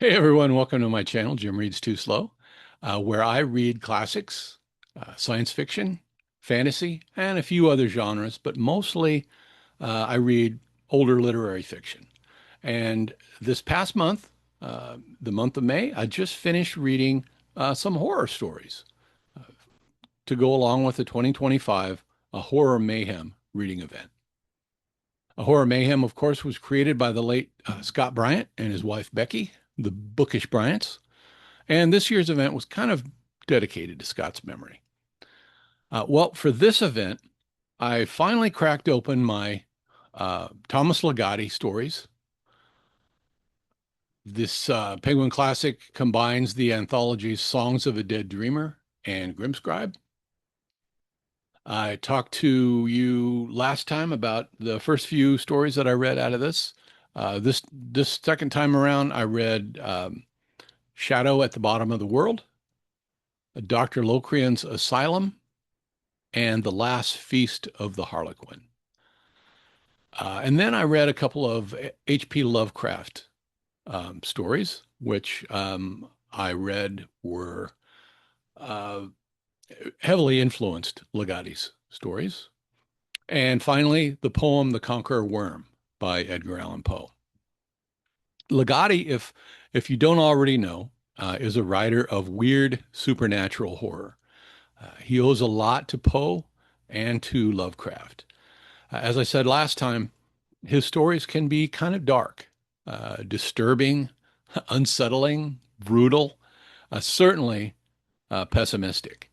Hey everyone, welcome to my channel, Jim Reads Too Slow, where I read classics, science fiction, fantasy, and a few other genres, but mostly I read older literary fiction. And this past month, the month of May, I just finished reading some horror stories to go along with the 2025 Horror Mayhem reading event. A Horror Mayhem, of course, was created by the late Scott Bryant and his wife Becky, the Bookish Bryants. And this year's event was kind of dedicated to Scott's memory. Well, for this event, I finally cracked open my Thomas Ligotti stories. This Penguin Classic combines the anthologies Songs of a Dead Dreamer and Grimscribe. I talked to you last time about the first few stories that I read out of this. This second time around, I read Shadow at the Bottom of the World, Dr. Locrian's Asylum, and The Last Feast of the Harlequin. And then I read a couple of H.P. Lovecraft stories, which I read were uh, heavily influenced Ligotti's stories. And finally, the poem The Conqueror Worm by Edgar Allan Poe. Ligotti, if you don't already know, is a writer of weird supernatural horror. He owes a lot to Poe and to Lovecraft. As I said last time, his stories can be kind of dark, disturbing, unsettling, brutal, certainly pessimistic.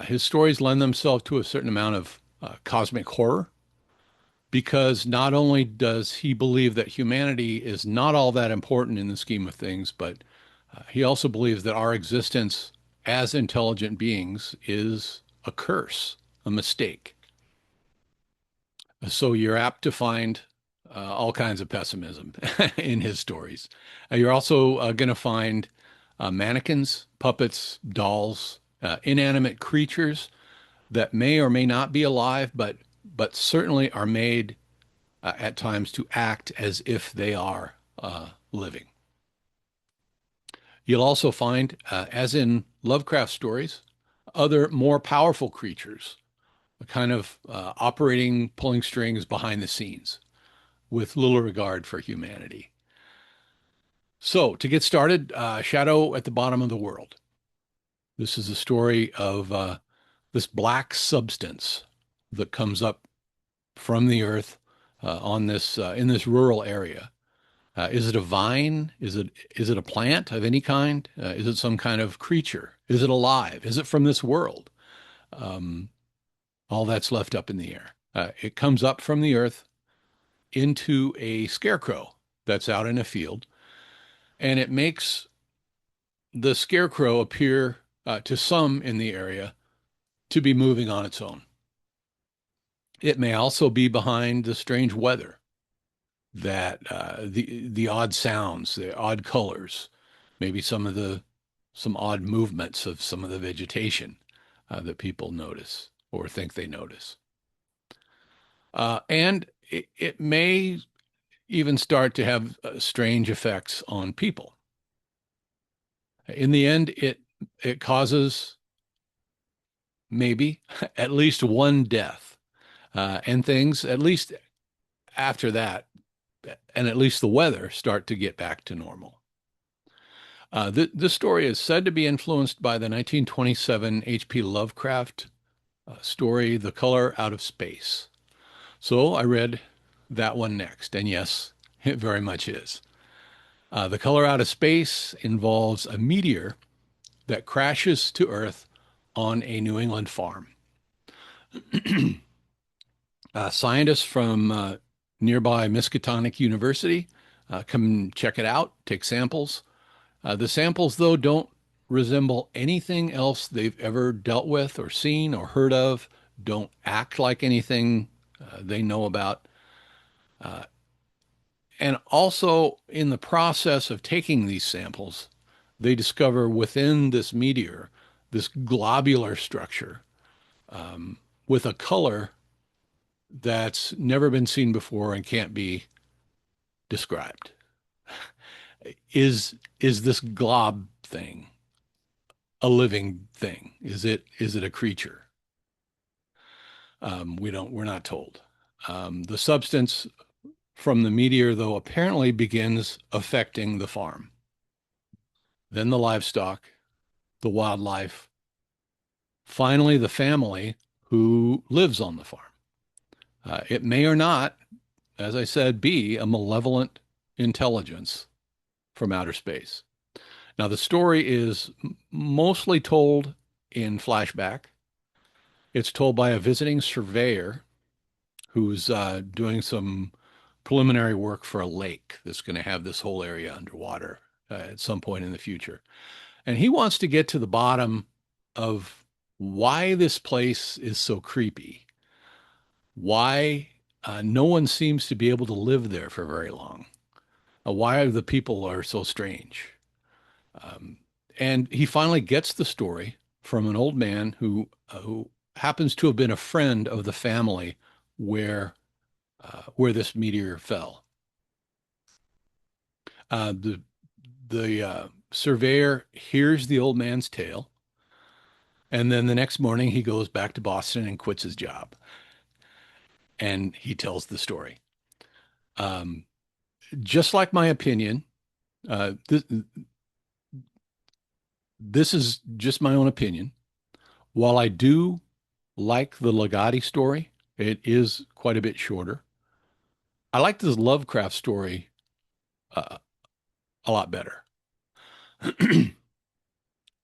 His stories lend themselves to a certain amount of cosmic horror because not only does he believe that humanity is not all that important in the scheme of things, but he also believes that our existence as intelligent beings is a curse, a mistake. So you're apt to find all kinds of pessimism in his stories. You're also going to find mannequins, puppets, dolls, inanimate creatures that may or may not be alive, but certainly are made at times to act as if they are living. You'll also find, as in Lovecraft stories, other more powerful creatures, kind of operating, pulling strings behind the scenes with little regard for humanity. So, to get started, Shadow at the Bottom of the World. This is a story of this black substance that comes up from the earth on this in this rural area. Is it a vine? Is it a plant of any kind? Is it some kind of creature? Is it alive? Is it from this world? Um, all that's left up in the air. It comes up from the earth into a scarecrow that's out in a field, and it makes the scarecrow appear to some in the area to be moving on its own. It may also be behind the strange weather, that the odd sounds, the odd colors, maybe some odd movements of some of the vegetation that people notice or think they notice. And it may even start to have strange effects on people. In the end, it causes maybe at least one death, and things at least after that, and at least the weather start to get back to normal. This story is said to be influenced by the 1927 H.P. Lovecraft story, The Color Out of Space. So I read that one next, and yes, it very much is. The Color Out of Space involves a meteor that crashes to Earth on a New England farm. Scientists from nearby Miskatonic University come check it out, take samples. The samples, though, don't resemble anything else they've ever dealt with or seen or heard of, don't act like anything they know about. And also, in the process of taking these samples, they discover within this meteor this globular structure with a color that's never been seen before and can't be described. Is this glob thing a living thing? Is it a creature? We're not told. The substance from the meteor, though, apparently begins affecting the farm, then the livestock, the wildlife, finally the family who lives on the farm. It may or not, as I said, be a malevolent intelligence from outer space. Now, the story is mostly told in flashback. It's told by a visiting surveyor who's doing some preliminary work for a lake that's going to have this whole area underwater at some point in the future. And he wants to get to the bottom of why this place is so creepy, why no one seems to be able to live there for very long, why the people are so strange. Um, and he finally gets the story from an old man who happens to have been a friend of the family where this meteor fell. The surveyor hears the old man's tale, and then the next morning he goes back to Boston and quits his job, and he tells the story. Um, just like my opinion, this is just my own opinion. While I do like the Ligotti story, it is quite a bit shorter. I like this Lovecraft story uh, a lot better.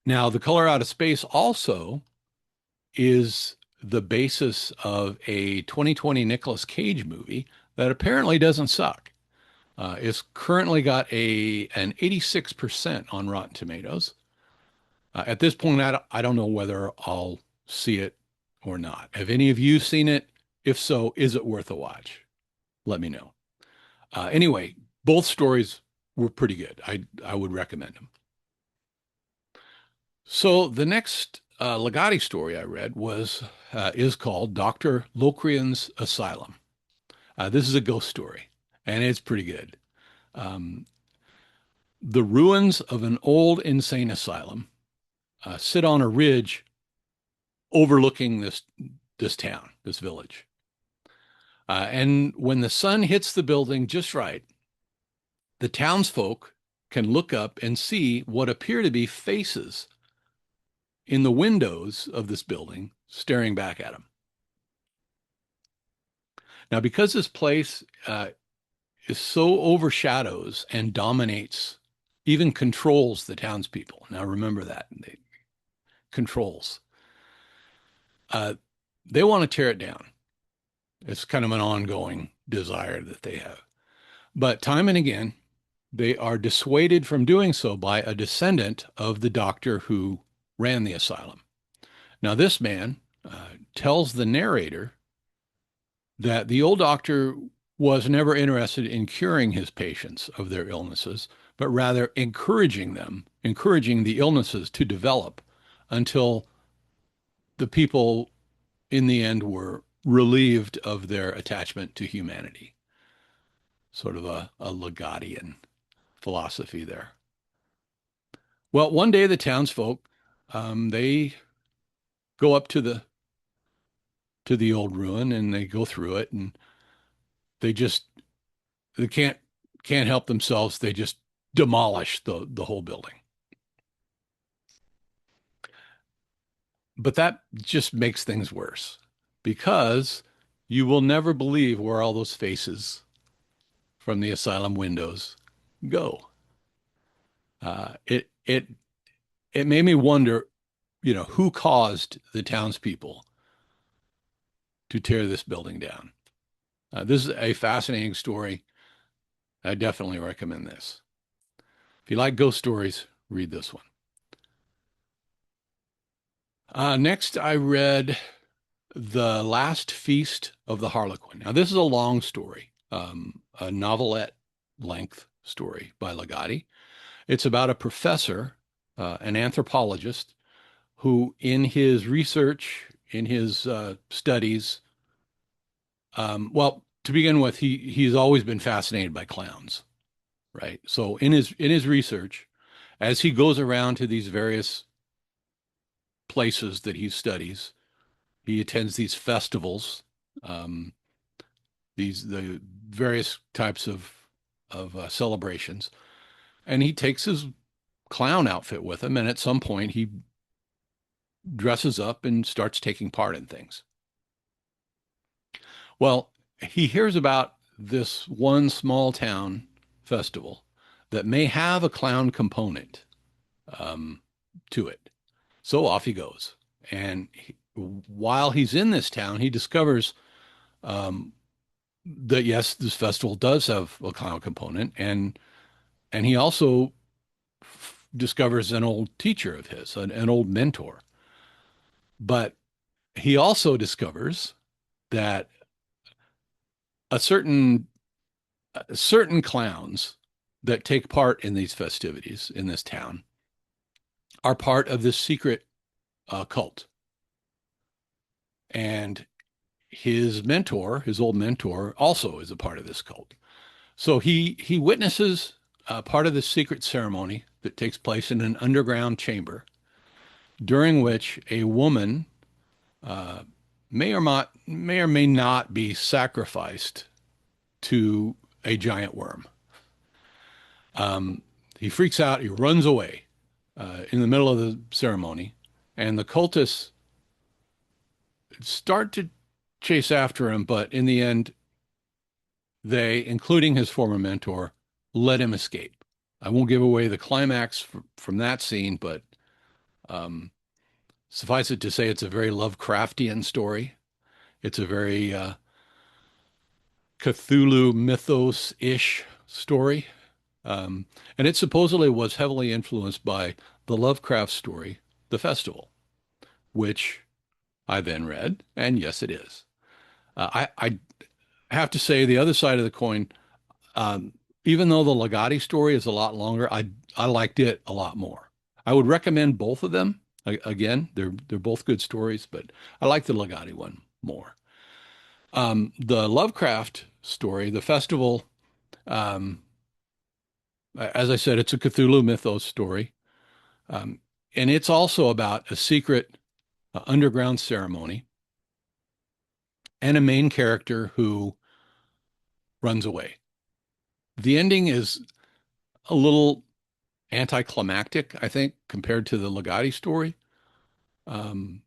Now, The Color Out of Space also is the basis of a 2020 Nicolas Cage movie that apparently doesn't suck. It's currently got an 86% on Rotten Tomatoes. At this point, I don't know whether I'll see it or not. Have any of you seen it? If so, is it worth a watch? Let me know. Anyway, both stories were pretty good. I would recommend them. So the next Ligotti story I read is called Dr. Locrian's Asylum. This is a ghost story, and it's pretty good. Um, the ruins of an old insane asylum sit on a ridge overlooking this town, this village. And when the sun hits the building just right, the townsfolk can look up and see what appear to be faces in the windows of this building staring back at them. Now, because this place is so overshadows and dominates, even controls the townspeople. Now, remember that. Controls. They want to tear it down. It's kind of an ongoing desire that they have. But time and again, they are dissuaded from doing so by a descendant of the doctor who ran the asylum. Now, this man tells the narrator that the old doctor was never interested in curing his patients of their illnesses, but rather encouraging the illnesses to develop until the people in the end were relieved of their attachment to humanity. Sort of a Ligottian philosophy there. Well, one day the townsfolk, they go up to the old ruin and they go through it, and they just they can't help themselves. They just demolish the whole building. But that just makes things worse because you will never believe where all those faces from the asylum windows go. It made me wonder, who caused the townspeople to tear this building down. This is a fascinating story. I definitely recommend this. If you like ghost stories, read this one. Next, I read The Last Feast of the Harlequin. Now, this is a long story, a novelette length story by Ligotti. It's about a professor, an anthropologist, who in his research, in his studies, well, to begin with, he's always been fascinated by clowns, right? So in his research, as he goes around to these various places that he studies, he attends these festivals, um, the various types of celebrations, and he takes his clown outfit with him, and at some point he dresses up and starts taking part in things. Well, he hears about this one small town festival that may have a clown component um, to it. So off he goes. And while he's in this town, he discovers um, that yes, this festival does have a clown component, and he also discovers an old teacher of his, an old mentor. But he also discovers that a certain clowns that take part in these festivities in this town are part of this secret cult. And his mentor, his old mentor, also is a part of this cult. So he witnesses part of this secret ceremony that takes place in an underground chamber, during which a woman uh, may or may not be sacrificed to a giant worm. Um, he freaks out. He runs away in the middle of the ceremony, and the cultists start to chase after him, but in the end, they, including his former mentor, let him escape. I won't give away the climax from that scene, but um, suffice it to say, it's a very Lovecraftian story. It's a very Cthulhu mythos-ish story. Um, and it supposedly was heavily influenced by the Lovecraft story, The Festival, which I then read, and yes, it is. I have to say the other side of the coin, um, even though the Ligotti story is a lot longer, I liked it a lot more. I would recommend both of them. Again, they're both good stories, but I like the Ligotti one more. The Lovecraft story, The Festival, um, as I said, it's a Cthulhu mythos story. Um, and it's also about a secret underground ceremony and a main character who runs away. The ending is a little anticlimactic, I think, compared to the Ligotti story, um,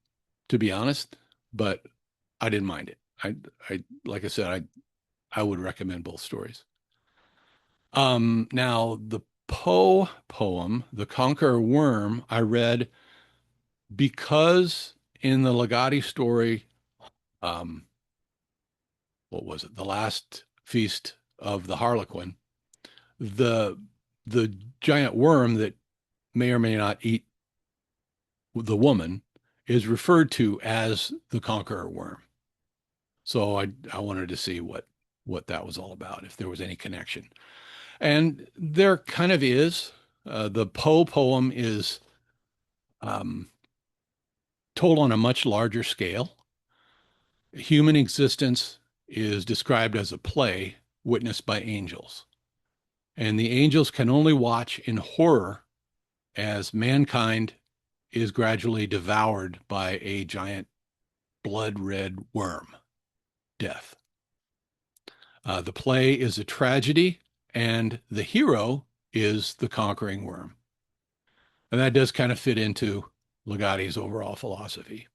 to be honest, but I didn't mind it. Like I said, I would recommend both stories. Now the Poe poem, The Conqueror Worm, I read because in the Ligotti story, um, what was it? The Last Feast of the Harlequin, the the giant worm that may or may not eat the woman is referred to as the conqueror worm. So I wanted to see what that was all about, if there was any connection. And there kind of is. The Poe poem is um, told on a much larger scale. Human existence is described as a play witnessed by angels. And the angels can only watch in horror as mankind is gradually devoured by a giant blood red worm, death. The play is a tragedy, and the hero is the conquering worm. And that does kind of fit into Ligotti's overall philosophy.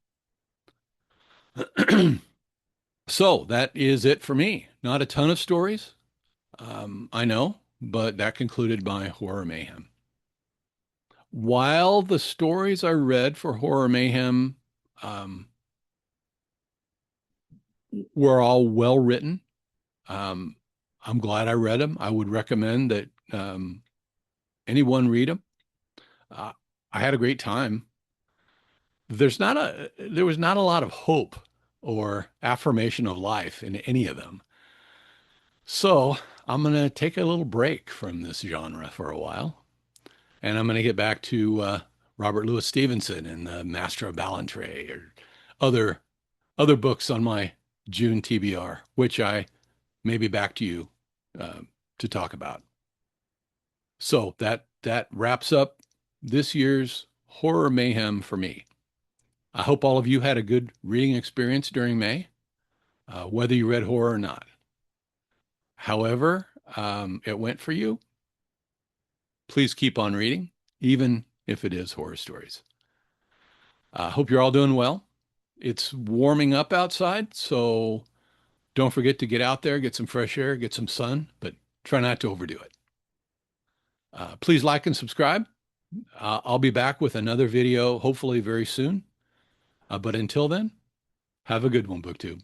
So that is it for me. Not a ton of stories, I know, but that concluded my Horror Mayhem. While the stories I read for Horror Mayhem um, were all well written, um, I'm glad I read them. I would recommend that anyone read them. Uh, I had a great time. There was not a lot of hope or affirmation of life in any of them. So I'm going to take a little break from this genre for a while, and I'm going to get back to Robert Louis Stevenson and the Master of Ballantrae or other books on my June TBR, which I may be back to you uh, to talk about. So that wraps up this year's Horror Mayhem for me. I hope all of you had a good reading experience during May, whether you read horror or not. However, it went for you. Please keep on reading, even if it is horror stories. I hope you're all doing well. It's warming up outside, so don't forget to get out there, get some fresh air, get some sun, but try not to overdo it. Please like and subscribe. I'll be back with another video, hopefully very soon. But until then, have a good one, BookTube.